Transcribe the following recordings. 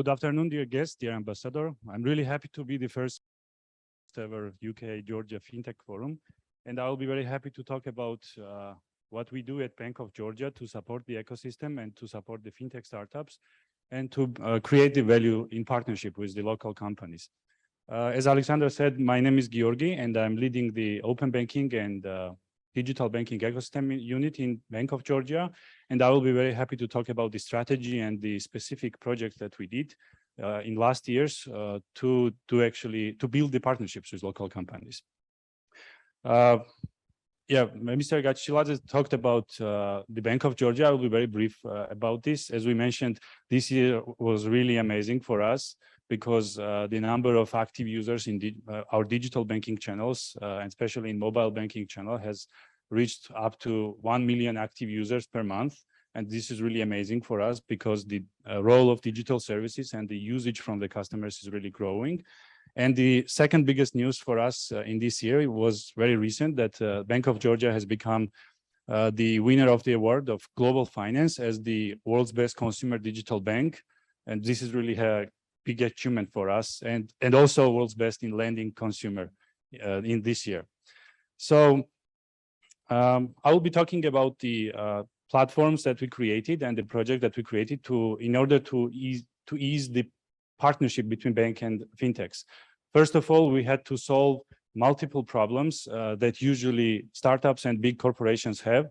Good afternoon, dear guests, dear ambassador. I'm really happy to be the first ever UK Georgia FinTech Forum. And I'll be very happy to talk about what we do at Bank of Georgia to support the ecosystem and to support the FinTech startups and to create the value in partnership with the local companies. As Alexander said, my name is Giorgi and I'm leading the open banking and digital banking ecosystem unit in Bank of Georgia. And I will be very happy to talk about the strategy and the specific projects that we did in last years to build the partnerships with local companies. Yeah, Mr. Gachiladze talked about the Bank of Georgia. I will be very brief about this. As we mentioned, this year was really amazing for us because the number of active users in our digital banking channels, and especially in mobile banking channel, has reached up to 1 million active users per month. And this is really amazing for us because the role of digital services and the usage from the customers is really growing. And the second biggest news for us in this year was very recent that Bank of Georgia has become the winner of the award of Global Finance as the world's best consumer digital bank. And this is really a big achievement for us and also world's best in lending consumer in this year. So I will be talking about the platforms that we created and the project that we created in order to ease the partnership between bank and fintechs. First of all, we had to solve multiple problems that usually startups and big corporations have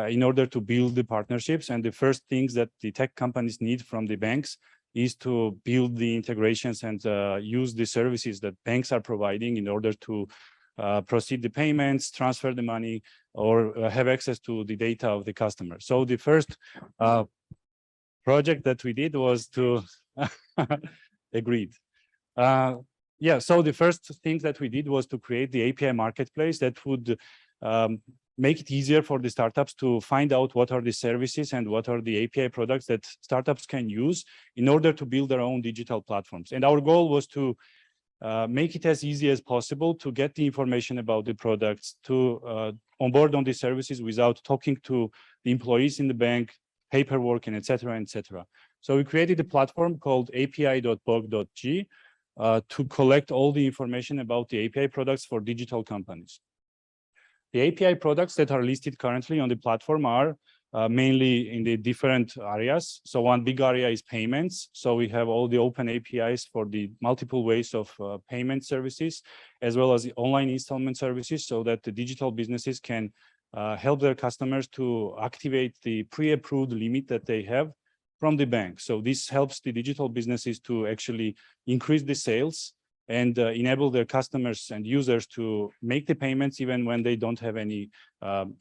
in order to build the partnerships. And the first things that the tech companies need from the banks is to build the integrations and use the services that banks are providing in order to proceed the payments, transfer the money, or have access to the data of the customer. So the first project that we did was to agreed. Yeah, so the first thing that we did was to create the API marketplace that would make it easier for the startups to find out what are the services and what are the API products that startups can use in order to build their own digital platforms. And our goal was to make it as easy as possible to get the information about the products, to onboard on the services without talking to the employees in the bank, paperwork, and et cetera, et cetera. So we created a platform called api.bog.g to collect all the information about the API products for digital companies. The API products that are listed currently on the platform are mainly in the different areas. So one big area is payments. So we have all the open APIs for the multiple ways of payment services, as well as the online installment services, so that the digital businesses can help their customers to activate the pre-approved limit that they have from the bank. So this helps the digital businesses to actually increase the sales and enable their customers and users to make the payments even when they don't have any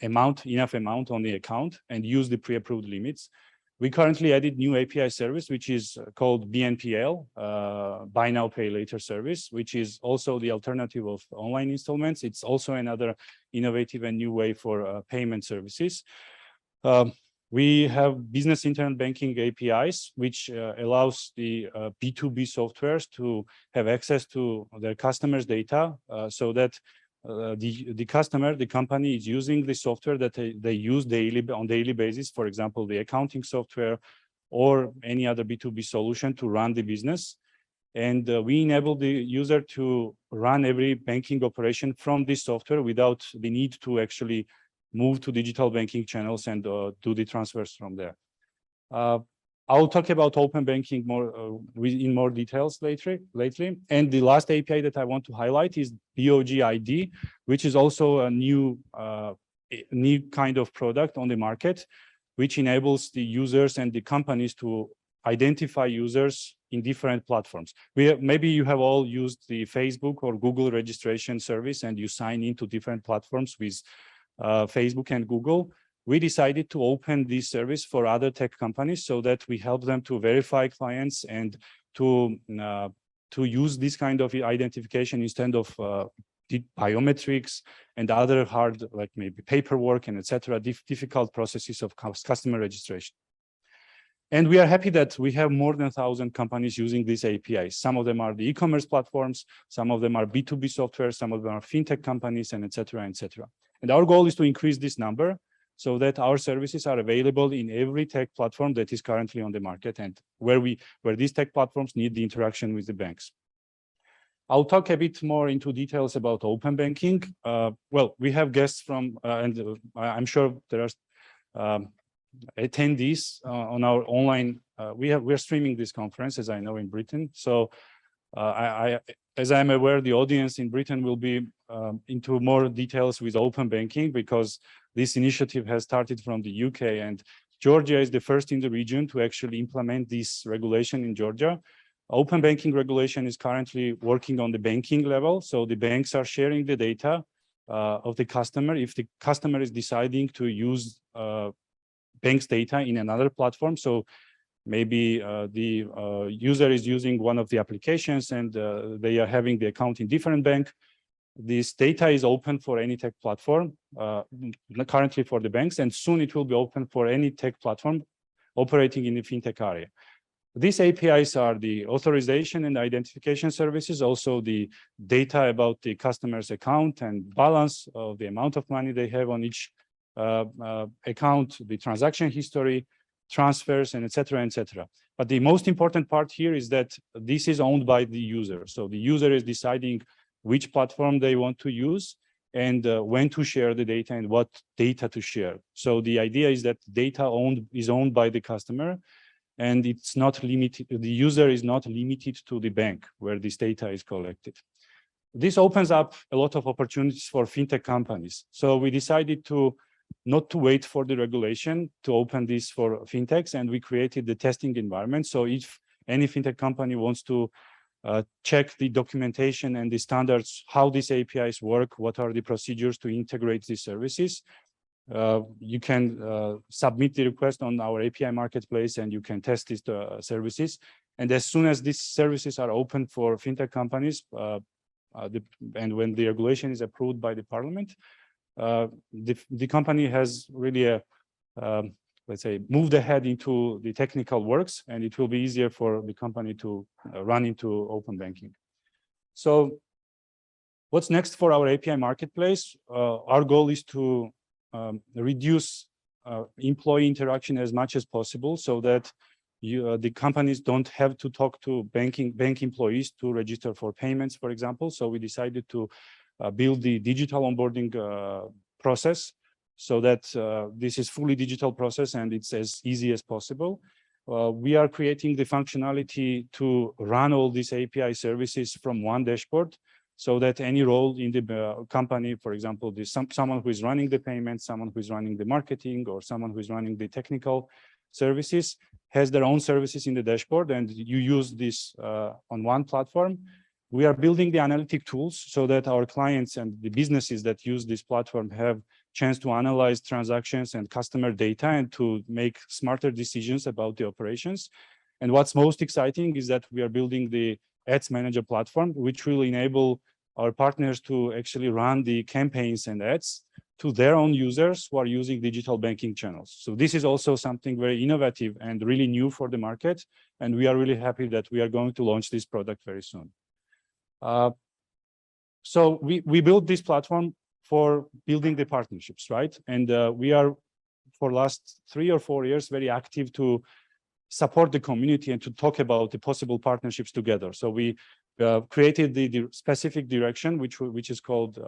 enough amount on the account and use the pre-approved limits. We currently added new API service, which is called BNPL, Buy Now, Pay Later service, which is also the alternative of online installments. It's also another innovative and new way for payment services. We have business internet banking APIs, which allows the B2B softwares to have access to their customers' data so that the customer, the company is using the software that they use on daily basis, for example, the accounting software or any other B2B solution to run the business. And we enable the user to run every banking operation from this software without the need to actually move to digital banking channels and do the transfers from there. I'll talk about open banking in more details later. And the last API that I want to highlight is BOG ID, which is also a new kind of product on the market, which enables the users and the companies to identify users in different platforms. Maybe you have all used the Facebook or Google registration service and you sign into different platforms with Facebook and Google. We decided to open this service for other tech companies so that we help them to verify clients and to use this kind of identification instead of biometrics and other hard, like maybe paperwork and etc., difficult processes of customer registration. And we are happy that we have more than 1,000 companies using these APIs. Some of them are the e-commerce platforms, some of them are B2B software, some of them are fintech companies, and etc., etc. And our goal is to increase this number so that our services are available in every tech platform that is currently on the market and where these tech platforms need the interaction with the banks. I'll talk a bit more into details about open banking. Well, we have guests from, I'm sure there are attendees on our online. We're streaming this conference, as I know, in Britain. So as I'm aware, the audience in Britain will be into more details with open banking because this initiative has started from the UK, and Georgia is the first in the region to actually implement this regulation in Georgia. Open banking regulation is currently working on the banking level. So the banks are sharing the data of the customer. If the customer is deciding to use bank's data in another platform, so maybe the user is using one of the applications and they are having the account in different bank, this data is open for any tech platform, currently for the banks, and soon it will be open for any tech platform operating in the fintech area. These APIs are the authorization and identification services, also the data about the customer's account and balance of the amount of money they have on each account, the transaction history, transfers, and et cetera, et cetera. But the most important part here is that this is owned by the user. So the user is deciding which platform they want to use and when to share the data and what data to share. So the idea is that data is owned by the customer, and it's not limited, the user is not limited to the bank where this data is collected. This opens up a lot of opportunities for fintech companies. So we decided not to wait for the regulation to open this for fintechs, and we created the testing environment. So if any fintech company wants to check the documentation and the standards, how these APIs work, what are the procedures to integrate these services, you can submit the request on our API marketplace and you can test these services. And as soon as these services are open for fintech companies, and when the regulation is approved by the parliament, the company has really let's say, moved ahead into the technical works, and it will be easier for the company to run into open banking. So what's next for our API marketplace? Our goal is to reduce employee interaction as much as possible so that the companies don't have to talk to bank employees to register for payments, for example. So we decided to build the digital onboarding process so that this is fully digital process and it's as easy as possible. We are creating the functionality to run all these API services from one dashboard so that any role in the company, for example, someone who is running the payments, someone who is running the marketing, or someone who is running the technical services has their own services in the dashboard, and you use this on one platform. We are building the analytic tools so that our clients and the businesses that use this platform have chance to analyze transactions and customer data and to make smarter decisions about the operations. And what's most exciting is that we are building the Ads Manager platform, which will enable our partners to actually run the campaigns and ads to their own users who are using digital banking channels. So this is also something very innovative and really new for the market. And we are really happy that we are going to launch this product very soon. So we built this platform for building the partnerships, right? And we are, for last 3 or 4 years, very active to support the community and to talk about the possible partnerships together. So we created the specific direction, which is called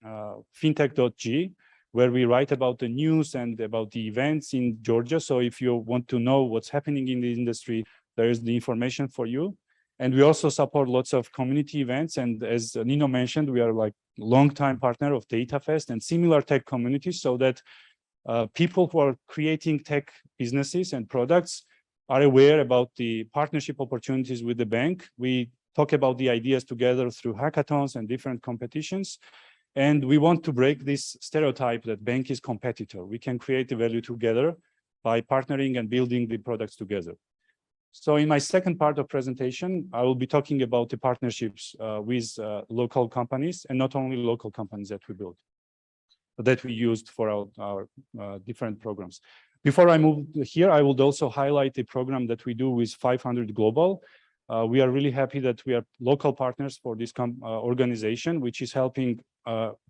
fintech.g, where we write about the news and about the events in Georgia. So if you want to know what's happening in the industry, there is the information for you. And we also support lots of community events. And as Nino mentioned, we are like long-time partner of DataFest and similar tech communities, so that people who are creating tech businesses and products are aware about the partnership opportunities with the bank. We talk about the ideas together through hackathons and different competitions. And we want to break this stereotype that bank is competitor. We can create the value together by partnering and building the products together. So in my second part of presentation, I will be talking about the partnerships with local companies, and not only local companies that we built, that we used for our different programs. Before I move here, I would also highlight the program that we do with 500 Global. We are really happy that we are local partners for this organization, which is helping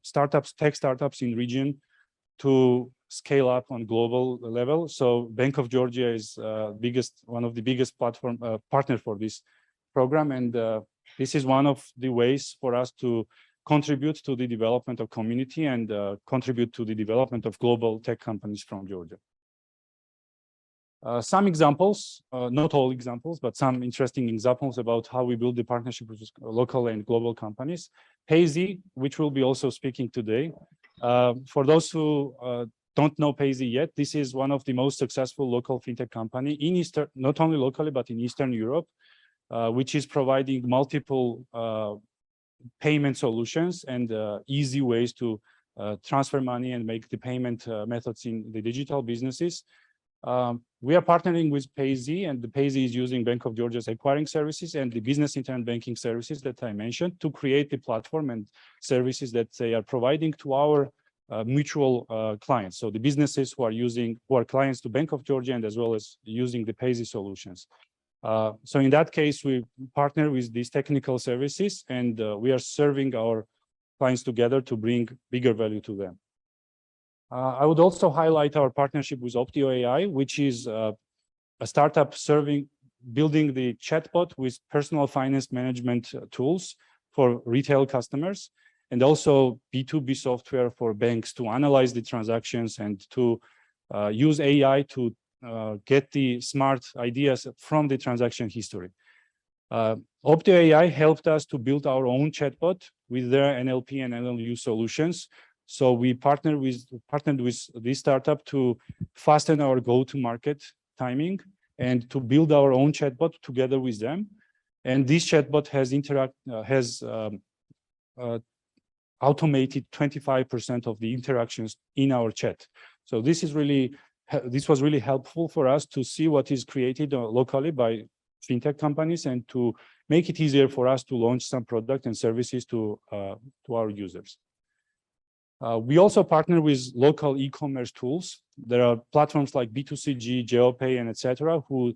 startups, tech startups in region to scale up on global level. So Bank of Georgia is one of the biggest platform partner for this program, and this is one of the ways for us to contribute to the development of community and contribute to the development of global tech companies from Georgia. Some examples, not all examples, but some interesting examples about how we build the partnership with local and global companies. Payz, which we'll be also speaking today. For those who don't know Payz yet, this is one of the most successful local fintech company in Eastern, not only locally, but in Eastern Europe, which is providing multiple payment solutions and easy ways to transfer money and make the payment methods in the digital businesses. We are partnering with Payz, and the Payz is using Bank of Georgia's acquiring services and the business internet banking services that I mentioned to create the platform and services that they are providing to our mutual clients. So the businesses who are clients to Bank of Georgia and as well as using the Payz solutions. So in that case, we partner with these technical services, and we are serving our clients together to bring bigger value to them. I would also highlight our partnership with Optio AI, which is a startup building the chatbot with personal finance management tools for retail customers, and also B2B software for banks to analyze the transactions and to use AI to get the smart ideas from the transaction history. Optio AI helped us to build our own chatbot with their NLP and NLU solutions. So we partnered with this startup to fasten our go-to-market timing and to build our own chatbot together with them. And this chatbot has automated 25% of the interactions in our chat. So this was really helpful for us to see what is created locally by fintech companies and to make it easier for us to launch some product and services to our users. We also partner with local e-commerce tools. There are platforms like B2CG, GeoPay, and etc., who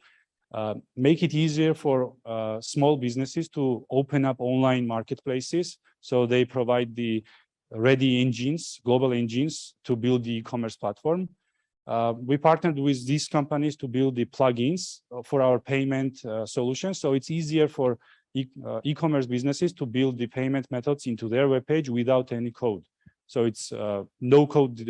make it easier for small businesses to open up online marketplaces. So they provide the ready engines, global engines, to build the e-commerce platform. We partnered with these companies to build the plugins for our payment solutions. So it's easier for e-commerce businesses to build the payment methods into their webpage without any code. So it's no-code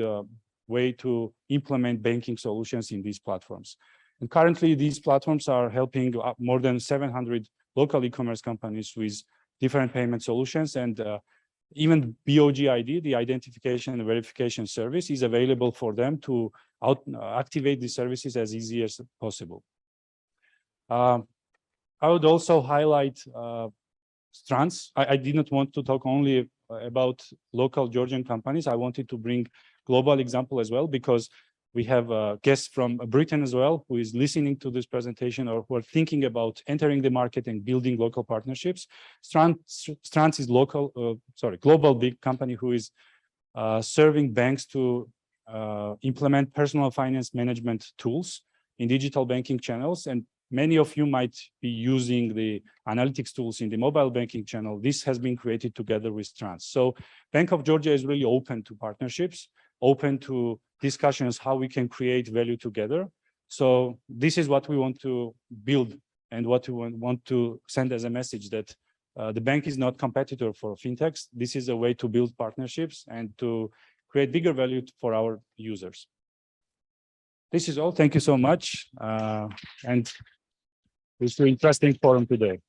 way to implement banking solutions in these platforms. And currently, these platforms are helping more than 700 local e-commerce companies with different payment solutions. And even BOGID, the identification and verification service, is available for them to activate the services as easy as possible. I would also highlight Strands. I did not want to talk only about local Georgian companies. I wanted to bring global example as well, because we have guests from Britain as well, who is listening to this presentation or who are thinking about entering the market and building local partnerships. Strands is global big company who is serving banks to implement personal finance management tools in digital banking channels. And many of you might be using the analytics tools in the mobile banking channel. This has been created together with Strands. So Bank of Georgia is really open to partnerships, open to discussions how we can create value together. So this is what we want to build and what we want to send as a message, that the bank is not competitor for fintechs. This is a way to build partnerships and to create bigger value for our users. This is all. Thank you so much. And it's an interesting forum today.